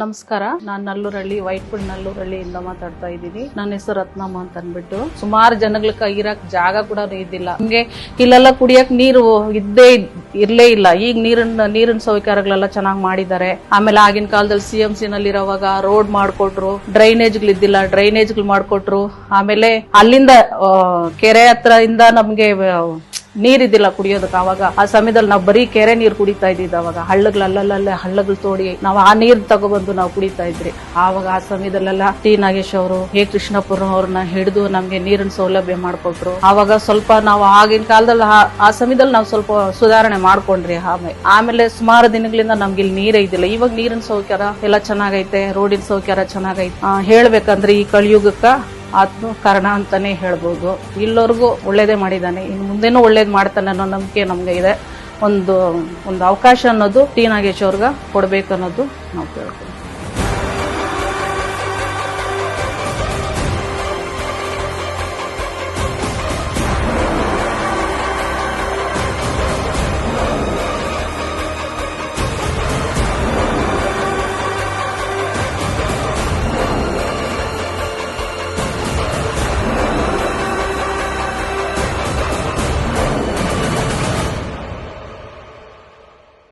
ನಮಸ್ಕಾರ, ನಾನು ನಲ್ಲೂರಳ್ಳಿ ವೈಟ್ಫುಲ್ ನಲ್ಲೂರಳ್ಳಿಯಿಂದ ಮಾತಾಡ್ತಾ ಇದ್ದೀನಿ. ನನ್ನ ಹೆಸರು ರತ್ನಮ್ಮ ಅಂತ ಅಂದ್ಬಿಟ್ಟು. ಸುಮಾರು ಜನಗಳಿಗೆ ಇರಕ್ ಜಾಗ ಕೂಡ ಇದ್ದಿಲ್ಲ. ನಮ್ಗೆ ಇಲ್ಲೆಲ್ಲ ಕುಡಿಯಕ್ ನೀರು ಇರ್ಲೇ ಇಲ್ಲ. ಈಗ ನೀರಿನ ಸೌಕರ್ಯಗಳೆಲ್ಲ ಚೆನ್ನಾಗಿ ಮಾಡಿದ್ದಾರೆ. ಆಮೇಲೆ ಆಗಿನ ಕಾಲದಲ್ಲಿ CMC ನಲ್ಲಿ ಇರೋವಾಗ ರೋಡ್ ಮಾಡ್ಕೊಟ್ರು, ಡ್ರೈನೇಜ್ಗಳಿದ್ದಿಲ್ಲ, ಡ್ರೈನೇಜ್ಗಳು ಮಾಡ್ಕೊಟ್ರು. ಆಮೇಲೆ ಅಲ್ಲಿಂದ ಕೆರೆ ಹತ್ರ ಇಂದ ನಮ್ಗೆ ನೀರಿದ್ದಿಲ್ಲ ಕುಡಿಯೋದಕ್ಕೆ. ಅವಾಗ ಆ ಸಮಯದಲ್ಲಿ ನಾವು ಬರೀ ಕೆರೆ ನೀರು ಕುಡಿತಾ ಇದ್ದಿದ್ದು. ಅವಾಗ ಹಳ್ಳಗಳಲ್ಲೇ ಹಳ್ಳಗಳು ತೋಡಿ ನಾವು ಆ ನೀರು ತಗೊಬಂದು ನಾವು ಕುಡಿತಾ ಇದ್ರಿ. ಆವಾಗ ಆ ಸಮಯದಲ್ಲೆಲ್ಲ ಟಿ ನಾಗೇಶ್ ಅವರು, ಎ ಕೃಷ್ಣಪುರ ಅವ್ರನ್ನ ಹಿಡಿದು ನಮ್ಗೆ ನೀರಿನ ಸೌಲಭ್ಯ ಮಾಡ್ಕೊಟ್ರು. ಆವಾಗ ಸ್ವಲ್ಪ ನಾವು ಆಗಿನ ಕಾಲದಲ್ಲಿ ಆ ಸಮಯದಲ್ಲಿ ನಾವು ಸ್ವಲ್ಪ ಸುಧಾರಣೆ ಮಾಡ್ಕೊಂಡ್ರಿ. ಆಮೇಲೆ ಸುಮಾರು ದಿನಗಳಿಂದ ನಮ್ಗೆ ಇಲ್ಲಿ ನೀರೇ ಇದ್ದಿಲ್ಲ. ಇವಾಗ ನೀರಿನ ಸೌಕರ್ಯ ಎಲ್ಲ ಚೆನ್ನಾಗೈತೆ, ರೋಡಿನ ಸೌಕರ್ಯ ಚೆನ್ನಾಗೈತೆ. ಹೇಳ್ಬೇಕಂದ್ರೆ ಈ ಕಲಿಯುಗಕ್ಕ ಆತ್ಮ ಕಾರಣ ಅಂತಾನೆ ಹೇಳ್ಬೋದು. ಇಲ್ಲವರೆಗೂ ಒಳ್ಳೇದೇ ಮಾಡಿದ್ದಾನೆ, ಇನ್ನು ಮುಂದೆನೂ ಒಳ್ಳೇದ್ ಮಾಡ್ತಾನೆ ಅನ್ನೋ ನಂಬಿಕೆ ನಮ್ಗೆ ಇದೆ. ಒಂದು ಅವಕಾಶ ಅನ್ನೋದು ಟಿ ನಾಗೇಶ್ ಅವ್ರಿಗೆ ಕೊಡ್ಬೇಕು ಅನ್ನೋದು ನಾವು ಕೇಳ್ತೀವಿ.